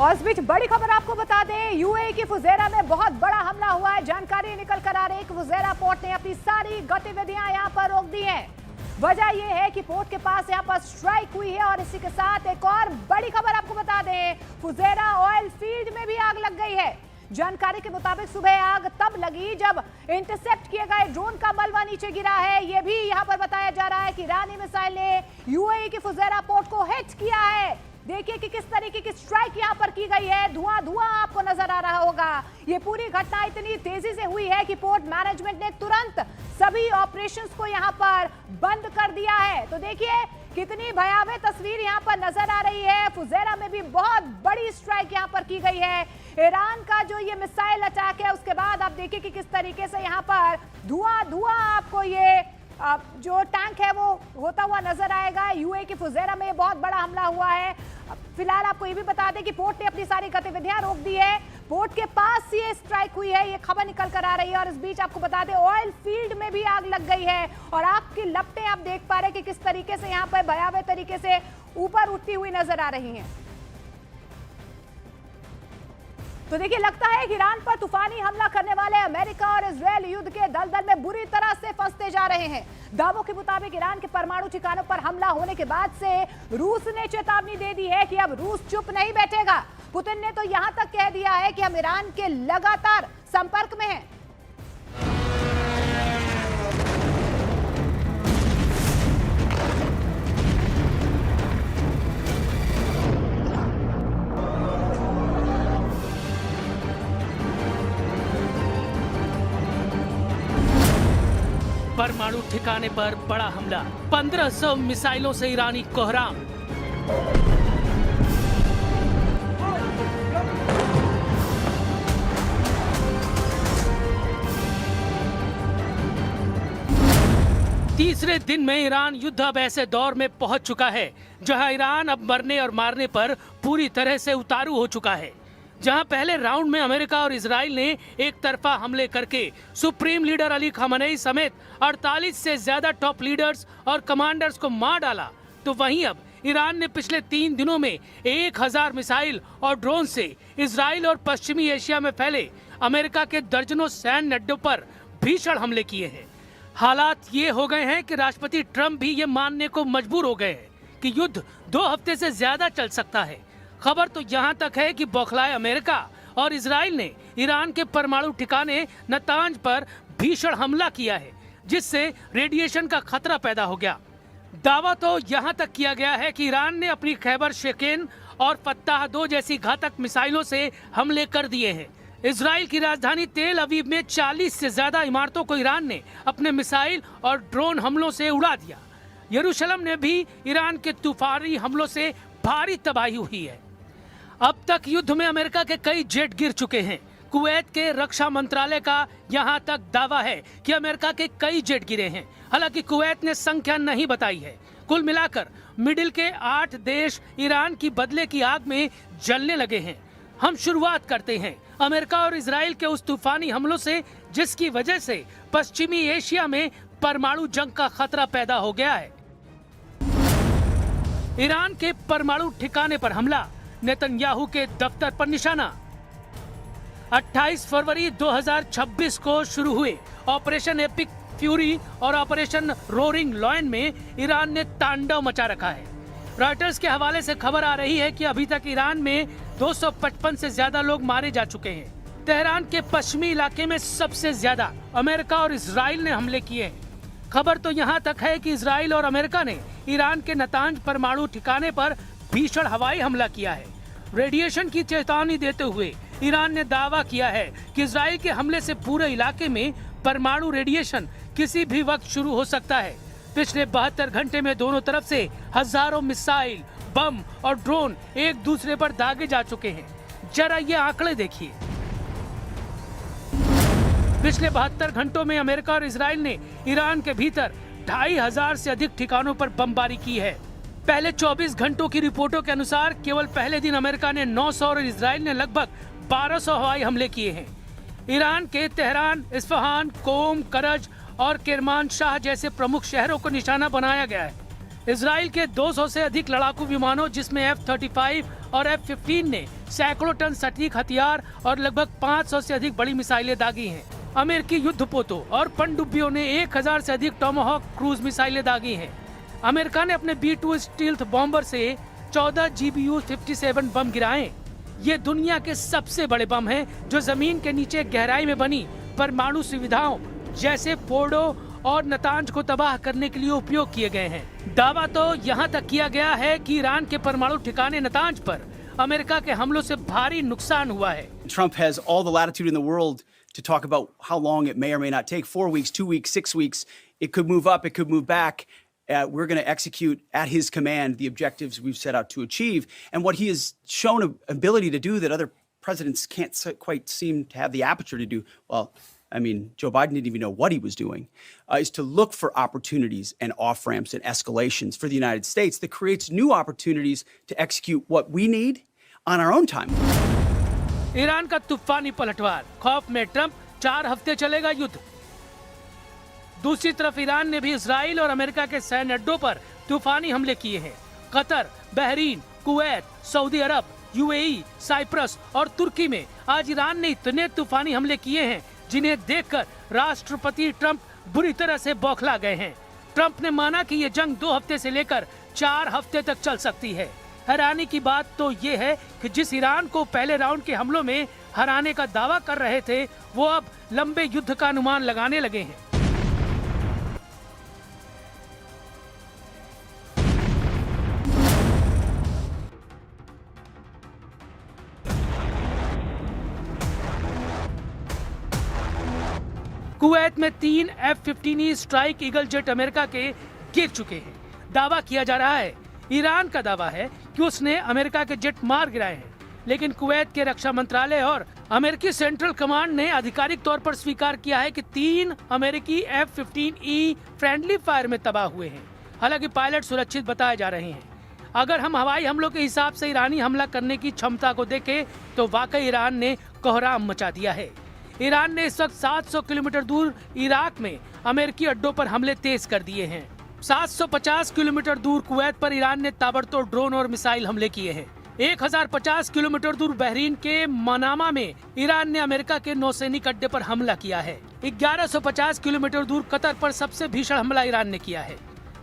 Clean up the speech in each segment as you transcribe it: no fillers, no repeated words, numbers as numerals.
और इस बीच बड़ी खबर आपको बता दें, यूएई की फुजेरा में बहुत बड़ा हमला हुआ है। जानकारी निकल कर आ रही है कि फुजेरा पोर्ट ने अपनी सारी गतिविधियां यहां पर रोक दी हैं। वजह यह है कि पोर्ट के पास यहां पर स्ट्राइक हुई है। और इसी के साथ एक और बड़ी खबर आपको बता दें, फुजेरा ऑयल फील्ड में भी आग लग गई है। जानकारी के मुताबिक सुबह आग तब लगी जब इंटरसेप्ट किए गए ड्रोन का मलबा नीचे गिरा है। यह भी यहां पर बताया जा रहा है कि ईरानी मिसाइल ने यूएई की फुजेरा पोर्ट को हिट किया है। देखिए कि किस तरीके की स्ट्राइक यहां पर की गई है। धुआं धुआं आपको नजर आ रहा होगा। ये पूरी घटना इतनी तेजी से हुई है कि पोर्ट मैनेजमेंट ने तुरंत सभी ऑपरेशंस को यहां पर बंद कर दिया है। तो देखिए कितनी भयावह तस्वीर यहां पर नजर आ रही है। फुजेरा में भी बहुत बड़ी स्ट्राइक यहां पर की गई है। ईरान का जो ये मिसाइल अटैक है उसके बाद आप देखिए कि किस तरीके से यहां पर धुआं धुआं आपको ये जो टैंक है वो होता हुआ नजर आएगा। यूएई की फुजेरा में बहुत बड़ा हमला हुआ है। फिलहाल आपको ये भी बता दें कि पोर्ट ने अपनी सारी गतिविधियां रोक दी है। पोर्ट के पास ये स्ट्राइक हुई है, ये खबर निकल कर आ रही है। और इस बीच आपको बता दें ऑयल फील्ड में भी आग लग गई है और आग की लपटें आप देख पा रहे हैं कि किस तरीके से यहाँ पर भयावह तरीके से ऊपर उठती हुई नजर आ रही है। तो देखिए लगता है कि ईरान पर तूफानी हमला करने वाले अमेरिका और इजरायल युद्ध के दलदल में बुरी तरह से फंसते जा रहे हैं। दावों के मुताबिक ईरान के परमाणु ठिकानों पर हमला होने के बाद से रूस ने चेतावनी दे दी है कि अब रूस चुप नहीं बैठेगा। पुतिन ने तो यहां तक कह दिया है कि हम ईरान के लगातार संपर्क में हैं। परमाणु ठिकाने पर बड़ा हमला, 1500 मिसाइलों से ईरानी कोहराम। तीसरे दिन में ईरान युद्ध अब ऐसे दौर में पहुंच चुका है जहां ईरान अब मरने और मारने पर पूरी तरह से उतारू हो चुका है। जहां पहले राउंड में अमेरिका और इजराइल ने एक तरफा हमले करके सुप्रीम लीडर अली खamenei समेत 48 से ज्यादा टॉप लीडर्स और कमांडर्स को मार डाला, तो वहीं अब ईरान ने पिछले 3 दिनों में 1000 मिसाइल और ड्रोन से इजराइल और पश्चिमी एशिया में फैले अमेरिका के दर्जनों सैन्य अड्डों पर भीषण हमले किए हैं। हालात ये हो गए हैं कि राष्ट्रपति ट्रंप भी ये मानने को मजबूर हो गए हैं कि युद्ध 2 हफ्ते से ज्यादा चल सकता है। खबर तो यहाँ तक है कि बौखलाए अमेरिका और इजराइल ने ईरान के परमाणु ठिकाने नतांज पर भीषण हमला किया है, जिससे रेडिएशन का खतरा पैदा हो गया। दावा तो यहाँ तक किया गया है कि ईरान ने अपनी खैबर शेकेन और फत्ताह 2 जैसी घातक मिसाइलों से हमले कर दिए हैं। इजराइल की राजधानी तेल अवीव में 40 से ज्यादा इमारतों को ईरान ने अपने मिसाइल और ड्रोन हमलों से उड़ा दिया। यरूशलेम ने भी ईरान के तूफानी हमलों से भारी तबाही हुई है। अब तक युद्ध में अमेरिका के कई जेट गिर चुके हैं। कुवैत के रक्षा मंत्रालय का यहां तक दावा है कि अमेरिका के कई जेट गिरे हैं। हालांकि कुवैत ने संख्या नहीं बताई है। कुल मिलाकर मिडिल के 8 देश ईरान की बदले की आग में जलने लगे हैं। हम शुरुआत करते हैं अमेरिका और इजराइल के उस तूफानी हमलों से, जिसकी वजह से पश्चिमी एशिया में परमाणु जंग का खतरा पैदा हो गया है। ईरान के परमाणु ठिकाने पर हमला, नेतन्याहू के दफ्तर पर निशाना। 28 फरवरी 2026 को शुरू हुए ऑपरेशन एपिक फ्यूरी और ऑपरेशन रोरिंग लॉयन में ईरान ने तांडव मचा रखा है। रॉयटर्स के हवाले से खबर आ रही है कि अभी तक ईरान में 255 से ज्यादा लोग मारे जा चुके हैं। तेहरान के पश्चिमी इलाके में सबसे ज्यादा अमेरिका और इजराइल ने हमले किए हैं। खबर तो यहाँ तक है कि इजराइल और अमेरिका ने ईरान के नतांज परमाणु ठिकाने पर भीषण हवाई हमला किया है। रेडिएशन की चेतावनी देते हुए ईरान ने दावा किया है कि इजराइल के हमले से पूरे इलाके में परमाणु रेडिएशन किसी भी वक्त शुरू हो सकता है। पिछले 72 घंटे में दोनों तरफ से हजारों मिसाइल, बम और ड्रोन एक दूसरे पर दागे जा चुके हैं। जरा ये आंकड़े देखिए। पिछले 72 घंटों में अमेरिका और इजराइल ने ईरान के भीतर 2500 से अधिक ठिकानों पर बमबारी की है। पहले 24 घंटों की रिपोर्टों के अनुसार केवल पहले दिन अमेरिका ने 900 और इजराइल ने लगभग 1200 हवाई हमले किए हैं। ईरान के तेहरान, इस्फहान, कोम, करज और किरमानशाह जैसे प्रमुख शहरों को निशाना बनाया गया है। इजराइल के 200 से अधिक लड़ाकू विमानों जिसमें F-35 और F-15 ने सैकड़ों टन सटीक हथियार और लगभग 500 से अधिक बड़ी मिसाइलें दागी हैं। अमेरिकी युद्धपोतों और पनडुब्बियों ने 1000 से अधिक टोमाहॉक क्रूज मिसाइलें दागी हैं। अमेरिका ने अपने B-2 स्टील्थ बॉम्बर से 14 GBU-57 बम गिराए। ये दुनिया के सबसे बड़े बम हैं जो जमीन के नीचे गहराई में बनी परमाणु सुविधाओं जैसे फोर्डो और नतांज को तबाह करने के लिए उपयोग किए गए हैं। दावा तो यहाँ तक किया गया है कि ईरान के परमाणु ठिकाने नतांज पर अमेरिका के हमलों से भारी नुकसान हुआ है। Trump has all the latitude in the world to talk about how long it may or may not take. 4 weeks, 2 weeks, 6 weeks. It could move up, it could move back. We're going to execute at his command the objectives we've set out to achieve. And what he has shown an ability to do that other presidents can't quite seem to have the aperture to do, well, I mean, Joe Biden didn't even know what he was doing, is to look for opportunities and off-ramps and escalations for the United States that creates new opportunities to execute what we need on our own time. Iran का तूफानी पलटवार, खौफ में Trump, 4 हफ्ते चलेगा युद्ध। दूसरी तरफ ईरान ने भी इजराइल और अमेरिका के सैन्य अड्डों पर तूफानी हमले किए हैं। कतर, बहरीन, कुवैत, सऊदी अरब, यूएई, साइप्रस और तुर्की में आज ईरान ने इतने तूफानी हमले किए हैं जिन्हें देखकर राष्ट्रपति ट्रंप बुरी तरह से बौखला गए हैं। ट्रंप ने माना कि ये जंग 2 हफ्ते से लेकर 4 हफ्ते तक चल सकती है। हैरानी की बात तो ये है कि जिस ईरान को पहले राउंड के हमलों में हराने का दावा कर रहे थे, वो अब लंबे युद्ध का अनुमान लगाने लगे हैं। कुवैत में 3 F-15E strike eagle jet America के गिर चुके हैं। दावा किया जा रहा है, ईरान का दावा है कि उसने अमेरिका के जेट मार गिराए हैं, लेकिन कुवैत के रक्षा मंत्रालय और अमेरिकी सेंट्रल कमांड ने आधिकारिक तौर पर स्वीकार किया है कि 3 अमेरिकी F-15E फ्रेंडली फायर में तबाह हुए हैं। हालांकि पायलट सुरक्षित बताए जा रहे हैं। अगर हम हवाई हमलों के हिसाब से ईरानी हमला करने की क्षमता को देखें तो वाकई ईरान ने कोहराम मचा दिया है। ईरान ने इस वक्त 700 किलोमीटर दूर इराक में अमेरिकी अड्डों पर हमले तेज कर दिए हैं। 750 किलोमीटर दूर कुवैत पर ईरान ने ताबड़तोड़ ड्रोन और मिसाइल हमले किए हैं। 1050 किलोमीटर दूर बहरीन के मनामा में ईरान ने अमेरिका के नौसैनिक अड्डे पर हमला किया है। 1150 किलोमीटर दूर कतर पर सबसे भीषण हमला ईरान ने किया है।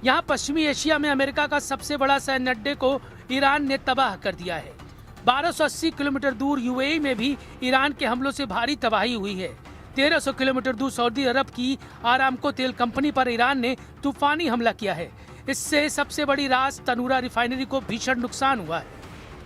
यहाँ पश्चिमी एशिया में अमेरिका का सबसे बड़ा सैन्य अड्डे को ईरान ने तबाह कर दिया है। 1280 किलोमीटर दूर यूएई में भी ईरान के हमलों से भारी तबाही हुई है। 1300 किलोमीटर दूर सऊदी अरब की आरामको तेल कंपनी पर ईरान ने तूफानी हमला किया है। इससे सबसे बड़ी रास तनूरा रिफाइनरी को भीषण नुकसान हुआ है।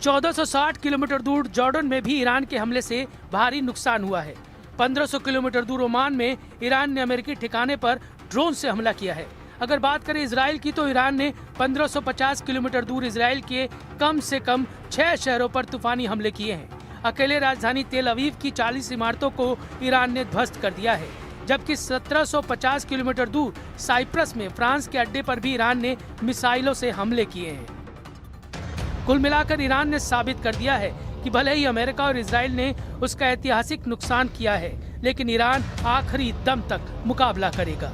1460 किलोमीटर दूर जॉर्डन में भी ईरान के हमले से भारी नुकसान हुआ है। 1500 किलोमीटर दूर ओमान में ईरान ने अमेरिकी ठिकाने पर ड्रोन से हमला किया है। अगर बात करें इजराइल की तो ईरान ने 1550 किलोमीटर दूर इजराइल के कम से कम 6 शहरों पर तूफानी हमले किए हैं। अकेले राजधानी तेल अवीव की 40 इमारतों को ईरान ने ध्वस्त कर दिया है, जबकि 1750 किलोमीटर दूर साइप्रस में फ्रांस के अड्डे पर भी ईरान ने मिसाइलों से हमले किए हैं। कुल मिलाकर ईरान ने साबित कर दिया है कि भले ही अमेरिका और इजराइल ने उसका ऐतिहासिक नुकसान किया है, लेकिन ईरान आखिरी दम तक मुकाबला करेगा।